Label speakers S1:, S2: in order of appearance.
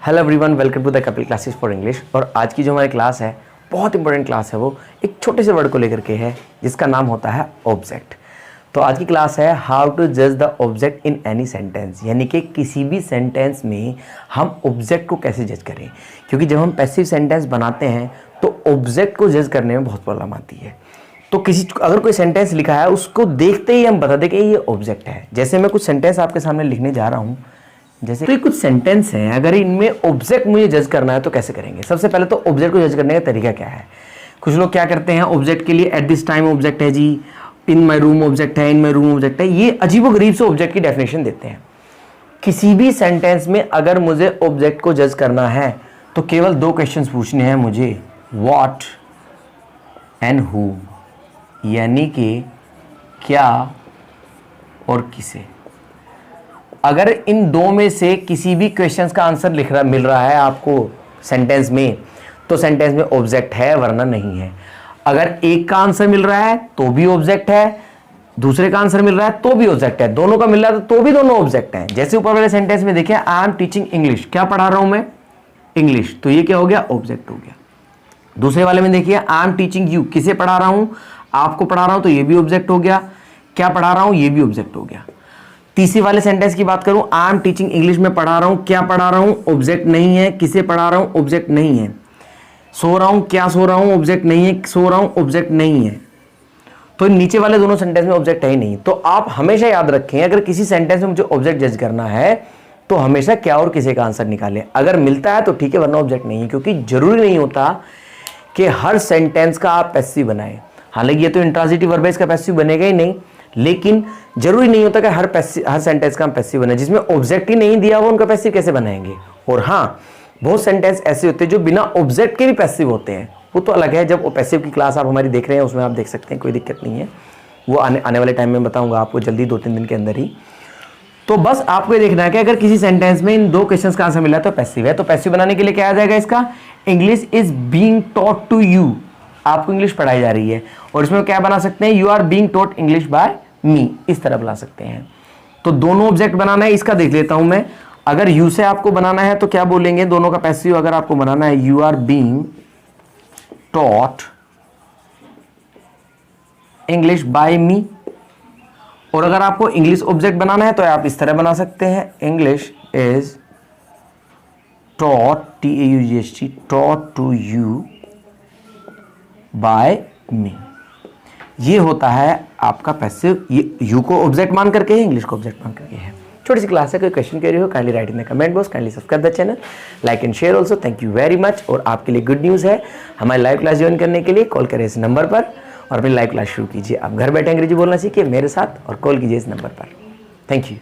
S1: Hello everyone, welcome to the Kapil classes for English. और आज की जो हमारी क्लास है, बहुत इंपॉर्टेंट क्लास है। वो एक छोटे से वर्ड को लेकर के है जिसका नाम होता है ऑब्जेक्ट। तो आज की क्लास है हाउ टू जज the object in any sentence, यानी कि किसी भी सेंटेंस में हम ऑब्जेक्ट को कैसे जज करें। क्योंकि जब हम पैसिव सेंटेंस बनाते हैं तो ऑब्जेक्ट को जज करने में बहुत प्रॉब्लम आती है। तो अगर कोई सेंटेंस लिखा है उसको देखते ही हम बता दें कि ये ऑब्जेक्ट है। जैसे मैं कुछ सेंटेंस आपके सामने लिखने जा रहा हूँ, जैसे तो ये कुछ सेंटेंस हैं, अगर इनमें ऑब्जेक्ट मुझे जज करना है तो कैसे करेंगे। सबसे पहले तो ऑब्जेक्ट को जज करने का तरीका क्या है। कुछ लोग क्या करते हैं, ऑब्जेक्ट के लिए एट दिस टाइम ऑब्जेक्ट है जी, इन माई रूम ऑब्जेक्ट है, इन माई रूम ऑब्जेक्ट है। ये अजीबोगरीब से ऑब्जेक्ट की डेफिनेशन देते हैं। किसी भी सेंटेंस में अगर मुझे ऑब्जेक्ट को जज करना है तो केवल दो क्वेश्चन पूछने हैं मुझे, व्हाट एंड हु, यानी कि क्या और किसे। अगर इन दो में से किसी भी क्वेश्चंस का आंसर मिल रहा है आपको सेंटेंस में, तो सेंटेंस में ऑब्जेक्ट है, वरना नहीं है। अगर एक का आंसर मिल रहा है तो भी ऑब्जेक्ट है, दूसरे का आंसर मिल रहा है तो भी ऑब्जेक्ट है, दोनों का मिल रहा है तो भी दोनों ऑब्जेक्ट हैं। जैसे ऊपर वाले सेंटेंस में देखिए, आई एम टीचिंग इंग्लिश, क्या पढ़ा रहा हूं मैं, इंग्लिश, तो ये क्या हो गया, ऑब्जेक्ट हो गया। दूसरे वाले में देखिए, आई एम टीचिंग यू, किसे पढ़ा रहा हूं, आपको पढ़ा रहा हूं, तो ये भी ऑब्जेक्ट हो गया। क्या पढ़ा रहा हूं, ये भी ऑब्जेक्ट हो गया। तीसरे वाले सेंटेंस की बात करूं, आई एम टीचिंग इंग्लिश में पढ़ा रहा हूं, क्या पढ़ा रहा हूं, ऑब्जेक्ट नहीं है। किसे पढ़ा रहा हूं, ऑब्जेक्ट नहीं है। सो रहा हूं, क्या सो रहा हूं, ऑब्जेक्ट नहीं है। सो रहा हूं, ऑब्जेक्ट नहीं है। तो नीचे वाले दोनों सेंटेंस में ऑब्जेक्ट है ही नहीं। तो आप हमेशा याद रखें, अगर किसी सेंटेंस में मुझे ऑब्जेक्ट जज करना है तो हमेशा क्या और किसे का आंसर निकालें। अगर मिलता है तो ठीक है, वरना ऑब्जेक्ट नहीं है। क्योंकि जरूरी नहीं होता कि हर सेंटेंस का आप पैसिव बनाएं। हालांकि ये तो इंट्रांजिटिव वर्ब है, इसका पैसिव बनेगा ही नहीं, लेकिन जरूरी नहीं होता कि हर सेंटेंस का हम पैसिव बनाए। जिसमें ऑब्जेक्ट ही नहीं दिया हुआ उनका पैसिव कैसे बनाएंगे। और हाँ, बहुत सेंटेंस ऐसे होते हैं जो बिना ऑब्जेक्ट के भी पैसिव होते हैं, वो तो अलग है। जब पैसिव की क्लास आप हमारी देख रहे हैं उसमें आप देख सकते हैं, कोई दिक्कत नहीं है। वो आने वाले टाइम में बताऊंगा आपको, जल्दी 2-3 दिन के अंदर ही। तो बस आपको ये देखना है कि अगर किसी सेंटेंस में इन दो क्वेश्चन का आंसर मिला तो पैसिव है। तो पैसिव बनाने के लिए क्या आ जाएगा इसका, English is being taught to you, आपको इंग्लिश पढ़ाई जा रही है। और इसमें क्या बना सकते हैं, you are being taught English by me, इस तरह बना सकते हैं। तो दोनों ऑब्जेक्ट बनाना है, इसका देख लेता हूं मैं। अगर यू से आपको बनाना है तो क्या बोलेंगे, दोनों का पैसिव अगर आपको बनाना है, you are being taught English by me. और अगर आपको इंग्लिश ऑब्जेक्ट बनाना है तो आप इस तरह बना सकते हैं, English is taught, TAUGHT, taught to you by me. ये होता है आपका पैसिव। ये यू को ऑब्जेक्ट मान करके है, इंग्लिश को ऑब्जेक्ट मान करके है। छोटी सी क्लास है, कोई क्वेश्चन कह रही हो kindly right in the comment box, kindly subscribe the channel, like and share also. Thank you very much. और आपके लिए गुड न्यूज़ है, हमारी लाइव क्लास ज्वाइन करने के लिए कॉल करें इस नंबर पर और अपनी लाइव क्लास शुरू कीजिए। आप घर बैठे अंग्रेजी बोलना सीखिए मेरे साथ और कॉल कीजिए इस नंबर पर। Thank you.